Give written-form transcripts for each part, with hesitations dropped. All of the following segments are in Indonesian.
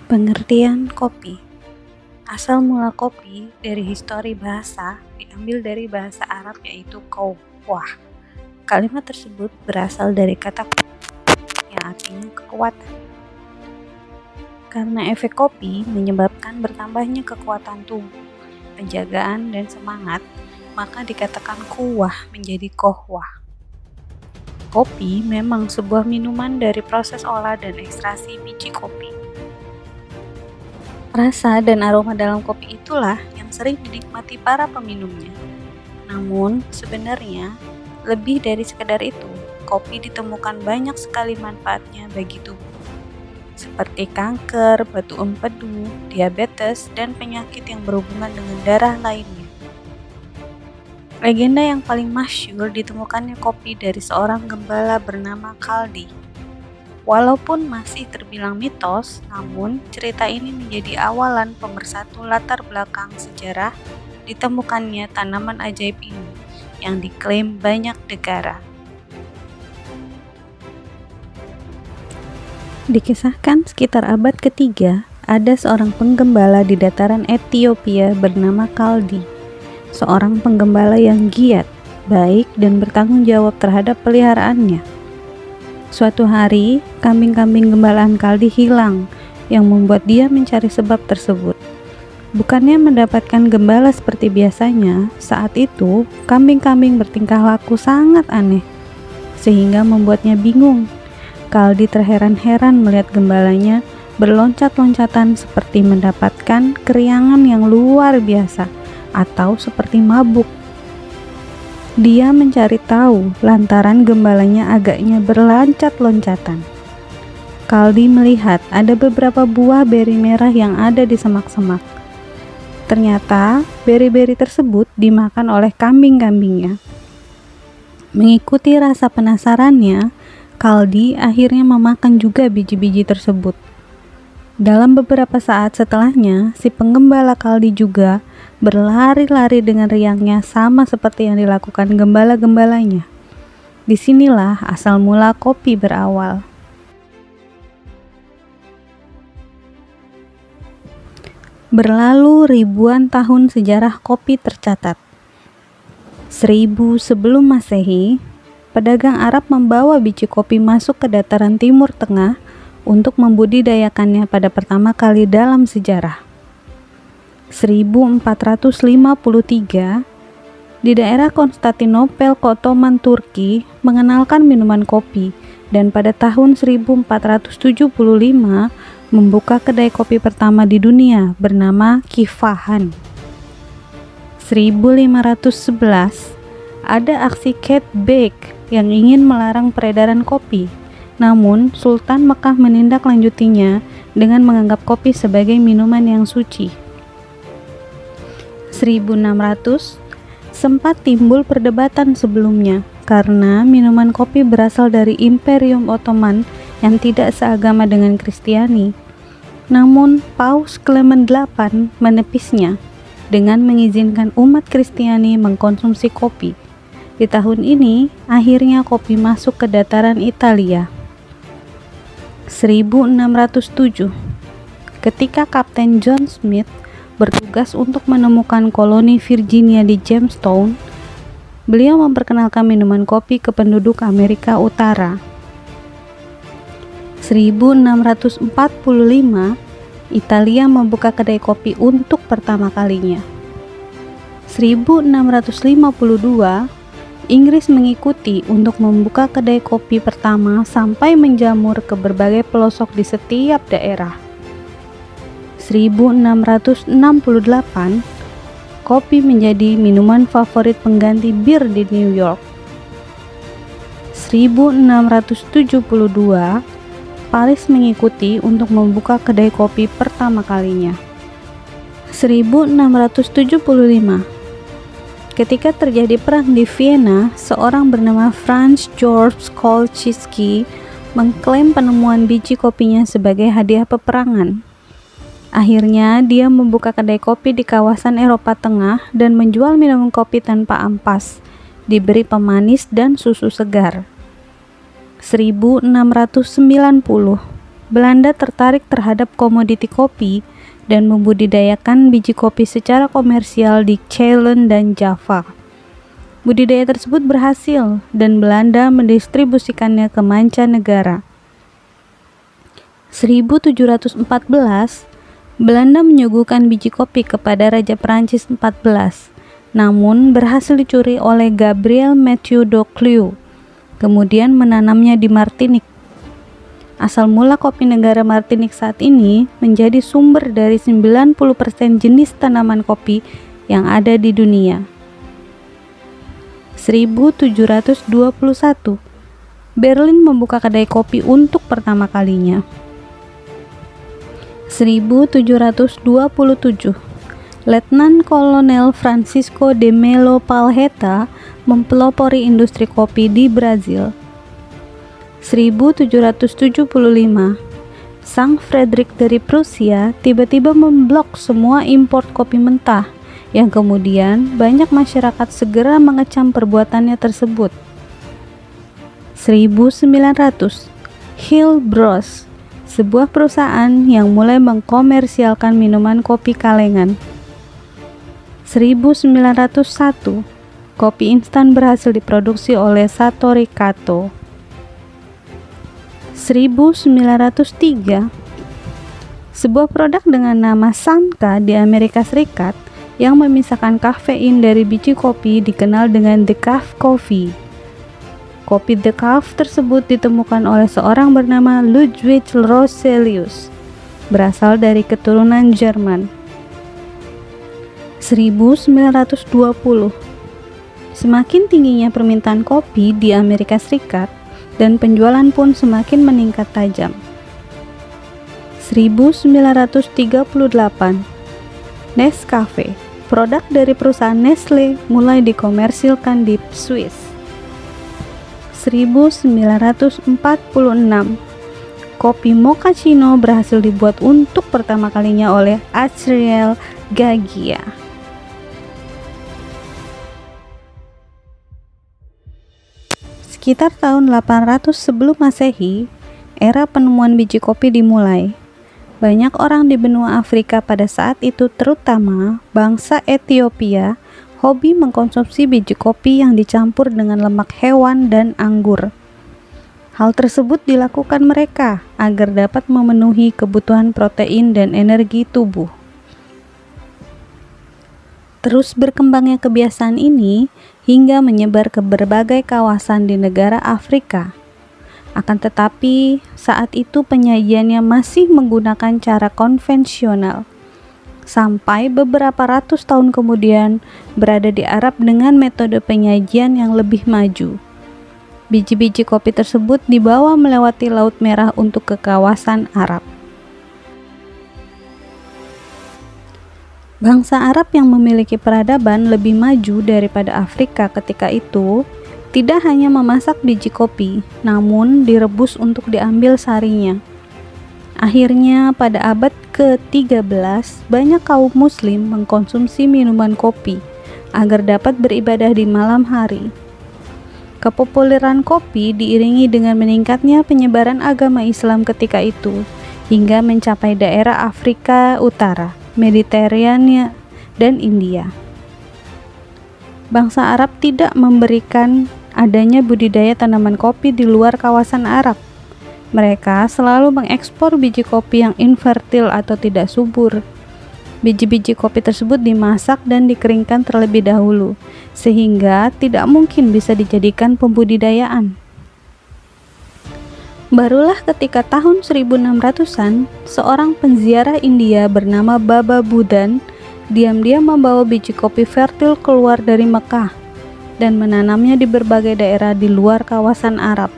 Pengertian kopi. Asal mula kopi dari histori bahasa diambil dari bahasa Arab yaitu qawwah. Kalimat tersebut berasal dari kata yang artinya kekuatan. Karena efek kopi menyebabkan bertambahnya kekuatan tubuh, penjagaan dan semangat, maka dikatakan quwwah menjadi kohwah. Kopi memang sebuah minuman dari proses olah dan ekstraksi biji kopi. Rasa dan aroma dalam kopi itulah yang sering dinikmati para peminumnya. Namun, sebenarnya, lebih dari sekedar itu, kopi ditemukan banyak sekali manfaatnya bagi tubuh, seperti kanker, batu empedu, diabetes, dan penyakit yang berhubungan dengan darah lainnya. Legenda yang paling masyhur ditemukannya kopi dari seorang gembala bernama Kaldi. Walaupun masih terbilang mitos, namun cerita ini menjadi awalan pemersatu latar belakang sejarah ditemukannya tanaman ajaib ini yang diklaim banyak negara. Dikisahkan sekitar abad ketiga, ada seorang penggembala di dataran Ethiopia bernama Kaldi, seorang penggembala yang giat, baik, dan bertanggung jawab terhadap peliharaannya. Suatu hari, kambing-kambing gembalaan Kaldi hilang, yang membuat dia mencari sebab tersebut. Bukannya mendapatkan gembala seperti biasanya, saat itu kambing-kambing bertingkah laku sangat aneh, sehingga membuatnya bingung. Kaldi terheran-heran melihat gembalanya berloncat-loncatan seperti mendapatkan keriangan yang luar biasa, atau seperti mabuk. Dia mencari tahu lantaran gembalanya agaknya berloncat-loncatan. Kaldi melihat ada beberapa buah beri merah yang ada di semak-semak. Ternyata beri-beri tersebut dimakan oleh kambing-kambingnya. Mengikuti rasa penasarannya, Kaldi akhirnya memakan juga biji-biji tersebut. Dalam beberapa saat setelahnya, si penggembala Kaldi juga berlari-lari dengan riangnya sama seperti yang dilakukan gembala-gembalanya. Disinilah asal mula kopi berawal. Berlalu ribuan tahun sejarah kopi tercatat. 1000 sebelum Masehi, pedagang Arab membawa biji kopi masuk ke dataran Timur Tengah untuk membudidayakannya pada pertama kali dalam sejarah. 1453, di daerah Konstantinopel Ottoman Turki mengenalkan minuman kopi dan pada tahun 1475 membuka kedai kopi pertama di dunia bernama Kifahan. 1511, ada aksi Kate Bake yang ingin melarang peredaran kopi. Namun, Sultan Mekah menindaklanjutinya dengan menganggap kopi sebagai minuman yang suci. 1600, sempat timbul perdebatan sebelumnya karena minuman kopi berasal dari Imperium Ottoman yang tidak seagama dengan Kristiani. Namun, Paus Clement VIII menepisnya dengan mengizinkan umat Kristiani mengkonsumsi kopi. Di tahun ini, akhirnya kopi masuk ke dataran Italia. 1607, ketika Kapten John Smith bertugas untuk menemukan koloni Virginia di Jamestown, beliau memperkenalkan minuman kopi ke penduduk Amerika Utara. 1645, Italia membuka kedai kopi untuk pertama kalinya. 1652, Inggris mengikuti untuk membuka kedai kopi pertama sampai menjamur ke berbagai pelosok di setiap daerah. 1668, kopi menjadi minuman favorit pengganti bir di New York. 1672, Paris mengikuti untuk membuka kedai kopi pertama kalinya. 1675, ketika terjadi perang di Vienna, seorang bernama Franz Georg Kolschisky mengklaim penemuan biji kopinya sebagai hadiah peperangan. Akhirnya, dia membuka kedai kopi di kawasan Eropa Tengah dan menjual minuman kopi tanpa ampas, diberi pemanis dan susu segar. 1690, Belanda tertarik terhadap komoditi kopi dan membudidayakan biji kopi secara komersial di Ceylon dan Java. Budidaya tersebut berhasil dan Belanda mendistribusikannya ke mancanegara. 1714, Belanda menyuguhkan biji kopi kepada Raja Prancis 14, namun berhasil dicuri oleh Gabriel Mathieu Doclieu, kemudian menanamnya di Martinique. Asal mula kopi negara Martinique saat ini menjadi sumber dari 90% jenis tanaman kopi yang ada di dunia. 1721, Berlin membuka kedai kopi untuk pertama kalinya. 1727, Letnan Kolonel Francisco de Melo Palheta mempelopori industri kopi di Brazil. 1775, Sang Frederick dari Prusia tiba-tiba memblok semua impor kopi mentah, yang kemudian banyak masyarakat segera mengecam perbuatannya tersebut. 1900, Hill Bros, sebuah perusahaan yang mulai mengkomersialkan minuman kopi kalengan. 1901, kopi instan berhasil diproduksi oleh Satoru Kato. 1903, sebuah produk dengan nama Sanka di Amerika Serikat yang memisahkan kafein dari biji kopi dikenal dengan decaf coffee. Kopi decaf tersebut ditemukan oleh seorang bernama Ludwig Roselius, berasal dari keturunan Jerman. 1920, semakin tingginya permintaan kopi di Amerika Serikat dan penjualan pun semakin meningkat tajam. 1938, Nescafe, produk dari perusahaan Nestle, mulai dikomersilkan di Swiss. 1946, kopi mochaccino berhasil dibuat untuk pertama kalinya oleh Azriel Gaggia. Sekitar tahun 800 sebelum Masehi, era penemuan biji kopi dimulai. Banyak orang di benua Afrika pada saat itu, terutama bangsa Ethiopia, hobi mengkonsumsi biji kopi yang dicampur dengan lemak hewan dan anggur. Hal tersebut dilakukan mereka agar dapat memenuhi kebutuhan protein dan energi tubuh. Terus berkembangnya kebiasaan ini hingga menyebar ke berbagai kawasan di negara Afrika. Akan tetapi, saat itu penyajiannya masih menggunakan cara konvensional. Sampai beberapa ratus tahun kemudian berada di Arab dengan metode penyajian yang lebih maju. Biji-biji kopi tersebut dibawa melewati Laut Merah untuk ke kawasan Arab. Bangsa Arab yang memiliki peradaban lebih maju daripada Afrika ketika itu tidak hanya memasak biji kopi, namun direbus untuk diambil sarinya. Akhirnya pada abad ke-13 banyak kaum muslim mengkonsumsi minuman kopi agar dapat beribadah di malam hari. Kepopuleran kopi diiringi dengan meningkatnya penyebaran agama Islam ketika itu hingga mencapai daerah Afrika Utara, Mediterania, dan India. Bangsa Arab tidak memberikan adanya budidaya tanaman kopi di luar kawasan Arab. Mereka selalu mengekspor biji kopi yang infertil atau tidak subur. Biji-biji kopi tersebut dimasak dan dikeringkan terlebih dahulu, sehingga tidak mungkin bisa dijadikan pembudidayaan. Barulah ketika tahun 1600-an, seorang penziarah India bernama Baba Budan diam-diam membawa biji kopi fertil keluar dari Mekah dan menanamnya di berbagai daerah di luar kawasan Arab.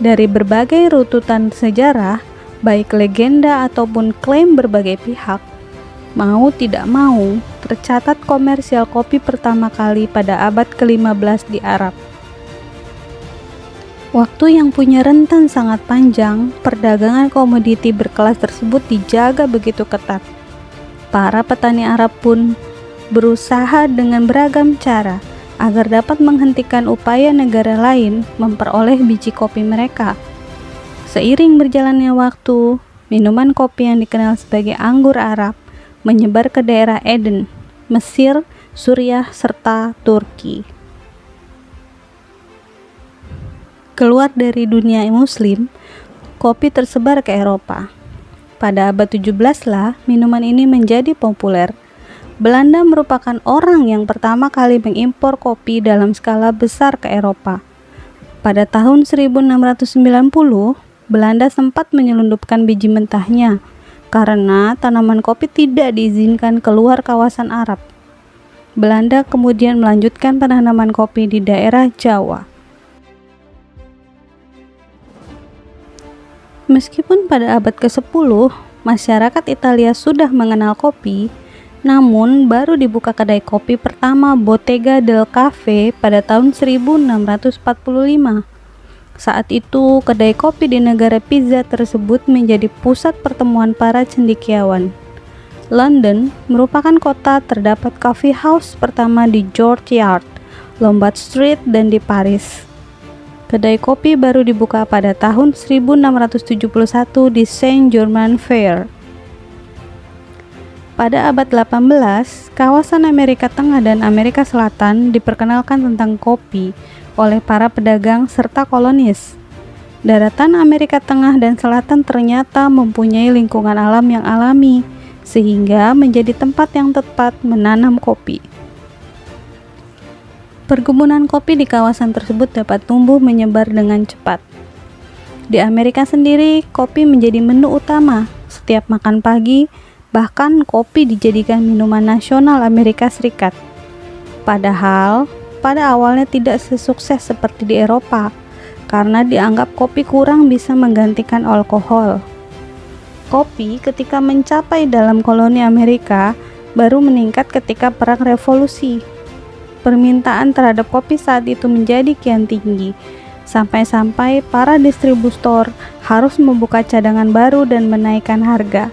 Dari berbagai rututan sejarah, baik legenda ataupun klaim berbagai pihak, mau tidak mau, tercatat komersial kopi pertama kali pada abad ke-15 di Arab. Waktu yang punya rentan sangat panjang, perdagangan komoditi berkelas tersebut dijaga begitu ketat. Para petani Arab pun berusaha dengan beragam cara agar dapat menghentikan upaya negara lain memperoleh biji kopi mereka. Seiring berjalannya waktu, minuman kopi yang dikenal sebagai anggur Arab menyebar ke daerah Aden, Mesir, Suriah, serta Turki. Keluar dari dunia Muslim, kopi tersebar ke Eropa. Pada abad 17 lah, minuman ini menjadi populer. Belanda merupakan orang yang pertama kali mengimpor kopi dalam skala besar ke Eropa. Pada tahun 1690, Belanda sempat menyelundupkan biji mentahnya karena tanaman kopi tidak diizinkan keluar kawasan Arab. Belanda kemudian melanjutkan penanaman kopi di daerah Jawa. Meskipun pada abad ke-10, masyarakat Italia sudah mengenal kopi, namun baru dibuka kedai kopi pertama Bottega del Caffè pada tahun 1645. Saat itu, kedai kopi di negara Pisa tersebut menjadi pusat pertemuan para cendekiawan. London merupakan kota terdapat coffee house pertama di George Yard, Lombard Street, dan di Paris. Kedai kopi baru dibuka pada tahun 1671 di Saint-Germain-Fair. Pada abad 18, kawasan Amerika Tengah dan Amerika Selatan diperkenalkan tentang kopi oleh para pedagang serta kolonis. Daratan Amerika Tengah dan Selatan ternyata mempunyai lingkungan alam yang alami, sehingga menjadi tempat yang tepat menanam kopi. Perkebunan kopi di kawasan tersebut dapat tumbuh menyebar dengan cepat. Di Amerika sendiri, kopi menjadi menu utama setiap makan pagi, bahkan kopi dijadikan minuman nasional Amerika Serikat. Padahal, pada awalnya tidak sesukses seperti di Eropa, karena dianggap kopi kurang bisa menggantikan alkohol. Kopi ketika mencapai dalam koloni Amerika baru meningkat ketika Perang Revolusi. Permintaan terhadap kopi saat itu menjadi kian tinggi, sampai-sampai para distributor harus membuka cadangan baru dan menaikkan harga.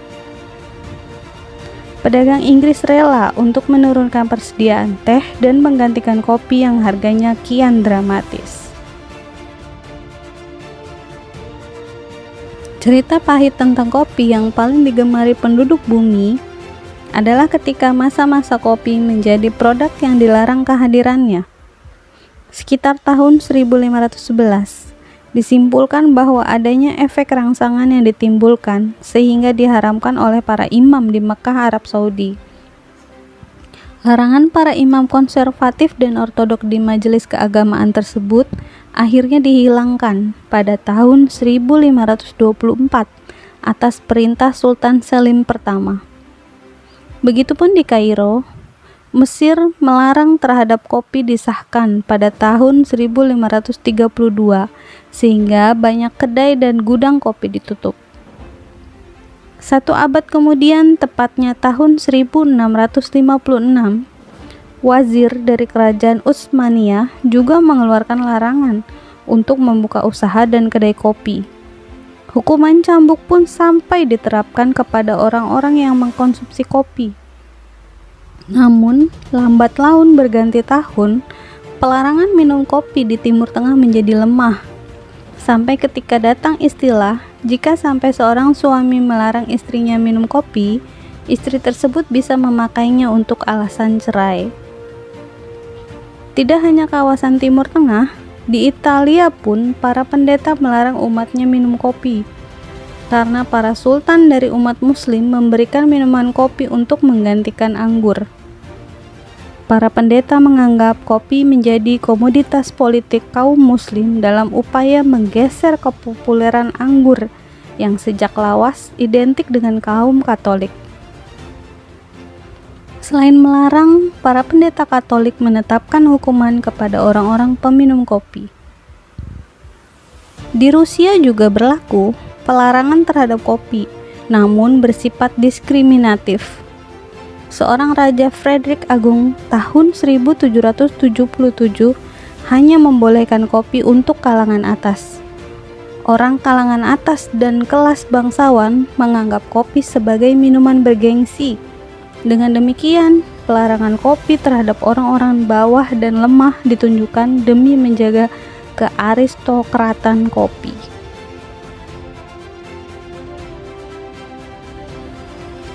Pedagang Inggris rela untuk menurunkan persediaan teh dan menggantikan kopi yang harganya kian dramatis. Cerita pahit tentang kopi yang paling digemari penduduk bumi adalah ketika masa-masa kopi menjadi produk yang dilarang kehadirannya. Sekitar tahun 1511, disimpulkan bahwa adanya efek rangsangan yang ditimbulkan sehingga diharamkan oleh para imam di Mekah, Arab Saudi. Larangan para imam konservatif dan ortodok di majelis keagamaan tersebut akhirnya dihilangkan pada tahun 1524 atas perintah Sultan Selim pertama. Begitupun di Kairo, Mesir melarang terhadap kopi disahkan pada tahun 1532 sehingga banyak kedai dan gudang kopi ditutup. Satu abad kemudian, tepatnya tahun 1656, wazir dari kerajaan Utsmaniyah juga mengeluarkan larangan untuk membuka usaha dan kedai kopi. Hukuman cambuk pun sampai diterapkan kepada orang-orang yang mengkonsumsi kopi. Namun, lambat laun berganti tahun, pelarangan minum kopi di Timur Tengah menjadi lemah. Sampai ketika datang istilah, jika sampai seorang suami melarang istrinya minum kopi, istri tersebut bisa memakainya untuk alasan cerai. Tidak hanya kawasan Timur Tengah, di Italia pun para pendeta melarang umatnya minum kopi, karena para sultan dari umat muslim memberikan minuman kopi untuk menggantikan anggur. Para pendeta menganggap kopi menjadi komoditas politik kaum muslim dalam upaya menggeser kepopuleran anggur yang sejak lawas identik dengan kaum Katolik. Selain melarang, para pendeta Katolik menetapkan hukuman kepada orang-orang peminum kopi. Di Rusia juga berlaku pelarangan terhadap kopi, namun bersifat diskriminatif. Seorang Raja Frederick Agung tahun 1777 hanya membolehkan kopi untuk kalangan atas. Orang kalangan atas dan kelas bangsawan menganggap kopi sebagai minuman bergengsi. Dengan demikian, pelarangan kopi terhadap orang-orang bawah dan lemah ditunjukkan demi menjaga kearistokratan kopi.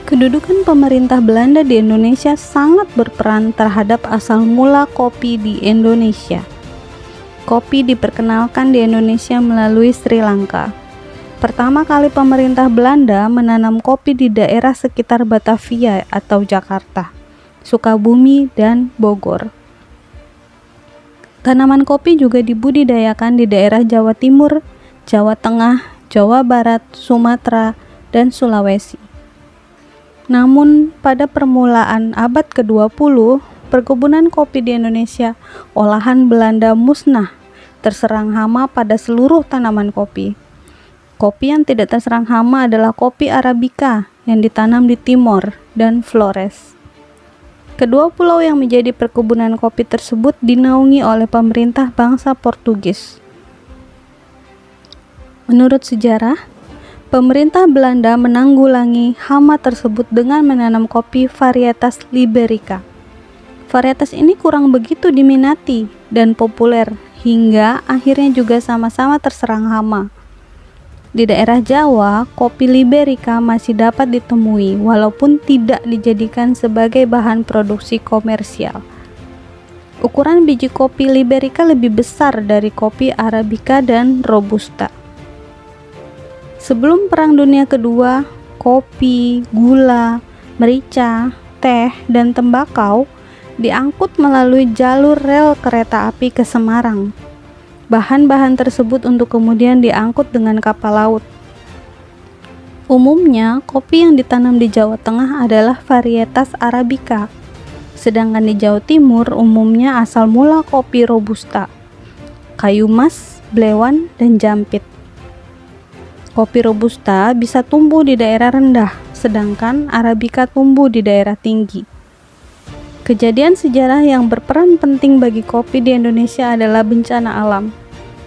Kedudukan pemerintah Belanda di Indonesia sangat berperan terhadap asal mula kopi di Indonesia. Kopi diperkenalkan di Indonesia melalui Sri Lanka. Pertama kali pemerintah Belanda menanam kopi di daerah sekitar Batavia atau Jakarta, Sukabumi, dan Bogor. Tanaman kopi juga dibudidayakan di daerah Jawa Timur, Jawa Tengah, Jawa Barat, Sumatera, dan Sulawesi. Namun, pada permulaan abad ke-20, perkebunan kopi di Indonesia, olahan Belanda musnah, terserang hama pada seluruh tanaman kopi. Kopi yang tidak terserang hama adalah kopi Arabica yang ditanam di Timor dan Flores. Kedua pulau yang menjadi perkebunan kopi tersebut dinaungi oleh pemerintah bangsa Portugis. Menurut sejarah, pemerintah Belanda menanggulangi hama tersebut dengan menanam kopi varietas Liberica. Varietas ini kurang begitu diminati dan populer hingga akhirnya juga sama-sama terserang hama. Di daerah Jawa, kopi Liberica masih dapat ditemui walaupun tidak dijadikan sebagai bahan produksi komersial. Ukuran biji kopi Liberica lebih besar dari kopi Arabica dan Robusta. Sebelum Perang Dunia Kedua, kopi, gula, merica, teh, dan tembakau diangkut melalui jalur rel kereta api ke Semarang. Bahan-bahan tersebut untuk kemudian diangkut dengan kapal laut. Umumnya, kopi yang ditanam di Jawa Tengah adalah varietas Arabica, sedangkan di Jawa Timur umumnya asal mula kopi Robusta, kayu mas, blewan, dan jampit. Kopi Robusta bisa tumbuh di daerah rendah, sedangkan Arabica tumbuh di daerah tinggi. Kejadian sejarah yang berperan penting bagi kopi di Indonesia adalah bencana alam,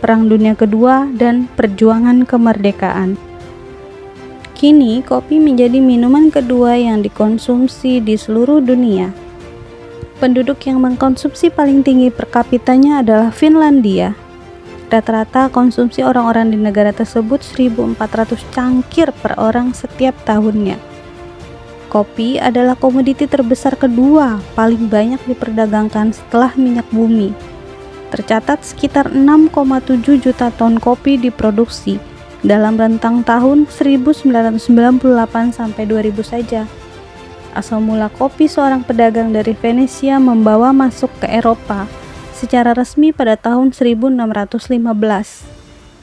Perang Dunia Kedua, dan perjuangan kemerdekaan. Kini, kopi menjadi minuman kedua yang dikonsumsi di seluruh dunia. Penduduk yang mengkonsumsi paling tinggi per kapitanya adalah Finlandia. Rata-rata konsumsi orang-orang di negara tersebut 1.400 cangkir per orang setiap tahunnya. Kopi adalah komoditi terbesar kedua paling banyak diperdagangkan setelah minyak bumi. Tercatat sekitar 6,7 juta ton kopi diproduksi dalam rentang tahun 1998 sampai 2000 saja. Asal mula kopi seorang pedagang dari Venesia membawa masuk ke Eropa secara resmi pada tahun 1615.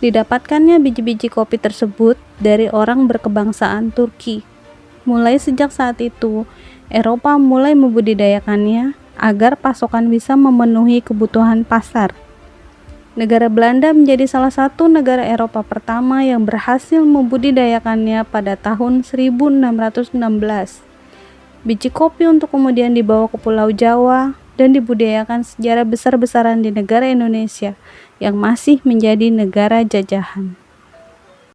Didapatkannya biji-biji kopi tersebut dari orang berkebangsaan Turki. Mulai sejak saat itu, Eropa mulai membudidayakannya agar pasokan bisa memenuhi kebutuhan pasar. Negara Belanda menjadi salah satu negara Eropa pertama yang berhasil membudidayakannya pada tahun 1616. Biji kopi untuk kemudian dibawa ke Pulau Jawa dan dibudidayakan secara besar-besaran di negara Indonesia yang masih menjadi negara jajahan.